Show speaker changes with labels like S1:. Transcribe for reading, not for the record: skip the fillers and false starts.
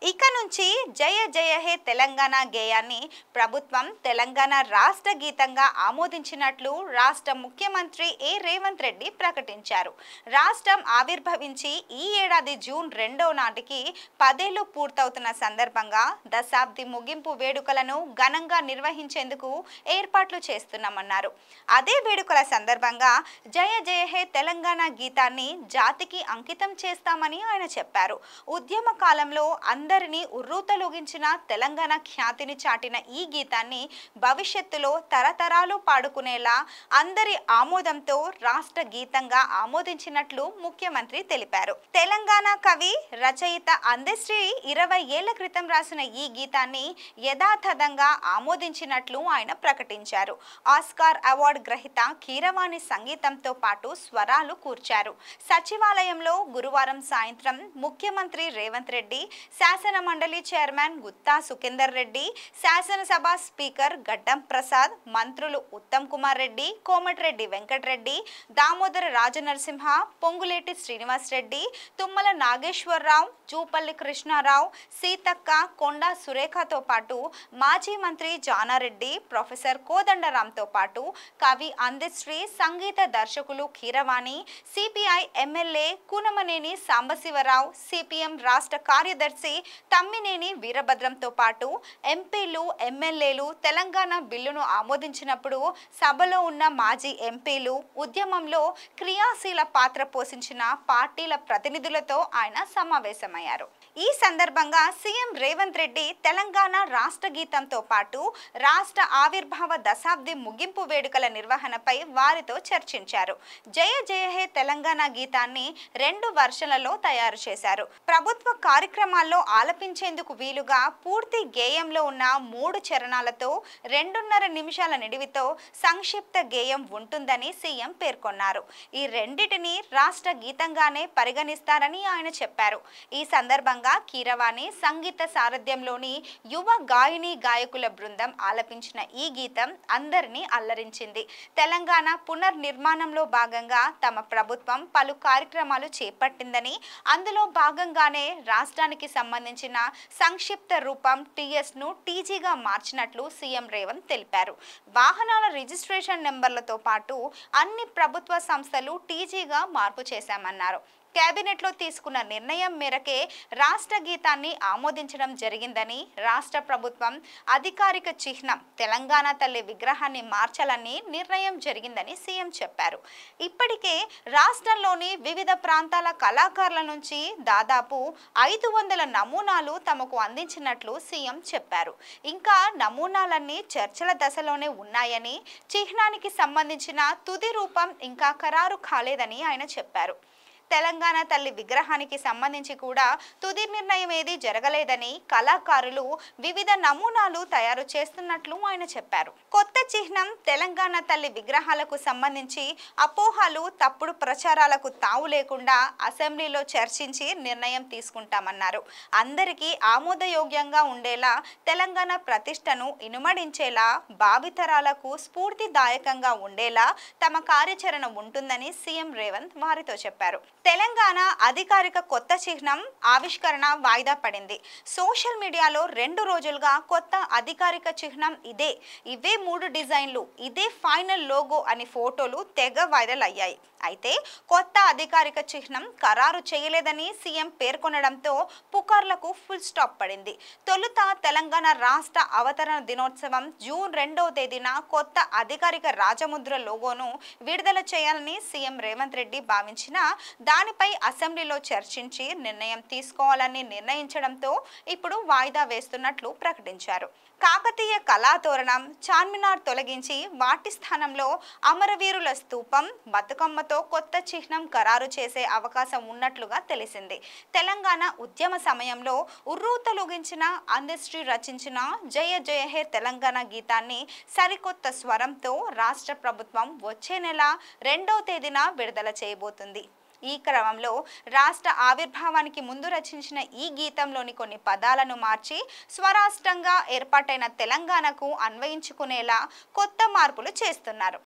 S1: ఇక నుంచి జయ జయ హే తెలంగాణ గేయాన్ని ప్రభుత్వం తెలంగాణ రాష్ట్ర గీతంగా ఆమోదించినట్లు రాష్ట్ర ముఖ్యమంత్రి రేవంత్ రెడ్డి ప్రకటించారు. రాష్ట్రం ఆవిర్భవించి ఈ ఏడాది జూన్ 2వ నాటికి 10 ఏళ్లు పూర్తవుతున్న సందర్భంగా దశాబ్ది ముగింపు వేడుకలను ఘనంగా నిర్వహించేందుకు ఏర్పాట్లు చేస్తున్నామన్నారు. అదే వేడుకల సందర్భంగా జయ జయ హే తెలంగాణ గీతాన్ని జాతికి అంకితం చేస్తామని ఆయన చెప్పారు. ఉద్యమ కాలంలో అందరినీ ఉర్రూతలూగించిన తెలంగాణ ఖ్యాతిని చాటిన ఈ గీతాన్ని భవిష్యత్తులో తరతరాలు పాడుకునేలా అందరి ఆమోదంతో రాష్ట్ర గీతంగా ఆమోదించినట్లు ముఖ్యమంత్రి తెలిపారు. తెలంగాణ కవి రచయిత అందశ్రీ 20 ఏళ్ల క్రితం రాసిన ఈ గీతాన్ని యథాతథంగా ఆమోదించినట్లు ఆయన ప్రకటించారు. ఆస్కార్ అవార్డు గ్రహీత కీరవాణి సంగీతంతో పాటు స్వరాలు కూర్చారు. సచివాలయంలో గురువారం సాయంత్రం ముఖ్యమంత్రి రేవంత్ రెడ్డి, శాసన మండలి చైర్మన్ గుత్తా సుఖేందర్ రెడ్డి, శాసనసభ స్పీకర్ గడ్డం ప్రసాద్, మంత్రులు ఉత్తమ్ కుమార్ రెడ్డి, కోమటిరెడ్డి వెంకటరెడ్డి, దామోదర రాజనరసింహ, పొంగులేటి శ్రీనివాస్ రెడ్డి, తుమ్మల నాగేశ్వరరావు, జూపల్లి కృష్ణారావు, సీతక్క, కొండా సురేఖతో పాటు మాజీ మంత్రి జానారెడ్డి, ప్రొఫెసర్ కోదండరాంతో పాటు కవి అందశ్రీ, సంగీత దర్శకులు Keeravani, CPI MLA Kunamneni Sambasivarao, CPM రాష్ట్ర కార్యదర్శి తమ్మినేని వీరభద్రంతో పాటు ఎంపీలు, ఎమ్మెల్యేలు తెలంగాణ బిల్లును ఆమోదించినప్పుడు సభలో ఉన్న మాజీ ఎంపీలు, ఉద్యమంలో క్రియాశీల పాత్ర పోషించిన పార్టీల ప్రతినిధులతో ఆయన సమావేశమయ్యారు. ఈ సందర్భంగా సీఎం రేవంత్ రెడ్డి తెలంగాణ రాష్ట్ర గీతంతో పాటు రాష్ట్ర ఆవిర్భావ దశాబ్ది ముగింపు వేడుకల నిర్వహణపై వారితో చర్చించారు. జయ జయ హే తెలంగాణ గీతాన్ని 2 వర్షన్లలో తయారు చేశారు. ప్రభుత్వ కార్యక్రమాల్లో ఆలపించేందుకు వీలుగా పూర్తి గేయంలో ఉన్న 3 చరణాలతో 2.5 నిమిషాల నిడివితో సంక్షిప్త గేయం ఉంటుందని సీఎం పేర్కొన్నారు. ఈ రెండిటిని రాష్ట్ర గీతంగానే పరిగణిస్తారని ఆయన చెప్పారు. ఈ సందర్భంగా కీరవాణి సంగీత సారథ్యంలోని యువ గాయని గాయకుల బృందం ఆలపించిన ఈ గీతం అందరినీ అల్లరించింది. తెలంగాణ పునర్నిర్మాణంలో భాగంగా తమ ప్రభుత్వం పలు కార్యక్రమాలు చేపట్టిందని, అందులో భాగంగానే రాష్ట్రానికి సంబంధించిన సంక్షిప్త రూపం టీఎస్ను టీజీగా మార్చినట్లు సీఎం రేవంత్ తెలిపారు. వాహనాల రిజిస్ట్రేషన్ నెంబర్లతో పాటు అన్ని ప్రభుత్వ సంస్థలు టీజీగా మార్పు చేశామన్నారు. కేబినెట్లో తీసుకున్న నిర్ణయం మేరకే రాష్ట్ర గీతాన్ని ఆమోదించడం జరిగిందని, రాష్ట్ర ప్రభుత్వం అధికారిక చిహ్నం తెలంగాణ తల్లి విగ్రహాన్ని మార్చాలని నిర్ణయం జరిగిందని సీఎం చెప్పారు. ఇప్పటికే రాష్ట్రంలోని వివిధ ప్రాంతాల కళాకారుల నుంచి దాదాపు 500 నమూనాలు తమకు అందించినట్లు సీఎం చెప్పారు. ఇంకా నమూనాలన్నీ చర్చల దశలోనే ఉన్నాయని, చిహ్నానికి సంబంధించిన తుది రూపం ఇంకా ఖరారు కాలేదని ఆయన చెప్పారు. తెలంగాణ తల్లి విగ్రహానికి సంబంధించి కూడా తుది నిర్ణయం ఏది జరగలేదని, కళాకారులు వివిధ నమూనాలు తయారు చేస్తున్నట్లు ఆయన చెప్పారు. కొత్త చిహ్నం తెలంగాణ తల్లి విగ్రహాలకు సంబంధించి అపోహలు, తప్పుడు ప్రచారాలకు తావు లేకుండా అసెంబ్లీలో చర్చించి నిర్ణయం తీసుకుంటామన్నారు. అందరికీ ఆమోదయోగ్యంగా ఉండేలా, తెలంగాణ ప్రతిష్టను ఇనుమడించేలా, భావితరాలకు స్ఫూర్తిదాయకంగా ఉండేలా తమ కార్యాచరణ ఉంటుందని సీఎం రేవంత్ వారితో చెప్పారు. తెలంగాణ అధికారిక కొత్త చిహ్నం ఆవిష్కరణ వాయిదా పడింది. సోషల్ మీడియాలో 2 రోజులుగా కొత్త అధికారిక చిహ్నం ఇవే 3 డిజైన్లు, ఇదే ఫైనల్ లోగో అని ఫోటోలు తెగ వైరల్ అయ్యాయి. అయితే కొత్త అధికారిక చిహ్నం ఖరారు చేయలేదని సీఎం పేర్కొనడంతో పుకార్లకు ఫుల్ స్టాప్ పడింది. తొలుత తెలంగాణ రాష్ట్ర అవతరణ దినోత్సవం జూన్ 2వ తేదీన కొత్త అధికారిక రాజముద్ర లోగోను విడుదల చేయాలని సీఎం రేవంత్ రెడ్డి భావించినా దానిపై అసెంబ్లీలో చర్చించి నిర్ణయం తీసుకోవాలని నిర్ణయించడంతో ఇప్పుడు వాయిదా వేస్తున్నట్లు ప్రకటించారు. కాకతీయ కళాతోరణం, చార్మినార్ తొలగించి వాటి స్థానంలో అమరవీరుల స్తూపం, బతుకమ్మతో కొత్త చిహ్నం ఖరారు చేసే అవకాశం ఉన్నట్లుగా తెలిసింది. తెలంగాణ ఉద్యమ సమయంలో ఉర్రూతలూగించిన అందశ్రీ రచించిన జయ జయ హే తెలంగాణ గీతాన్ని సరికొత్త స్వరంతో రాష్ట్ర ప్రభుత్వం వచ్చే నెల 2వ తేదీన విడుదల చేయబోతుంది. ఈ క్రమంలో రాష్ట్ర ఆవిర్భావానికి ముందు రచించిన ఈ గీతంలోని కొన్ని పదాలను మార్చి స్వరాష్ట్రంగా ఏర్పాటైన తెలంగాణకు అన్వయించుకునేలా కొత్త మార్పులు చేస్తున్నారు.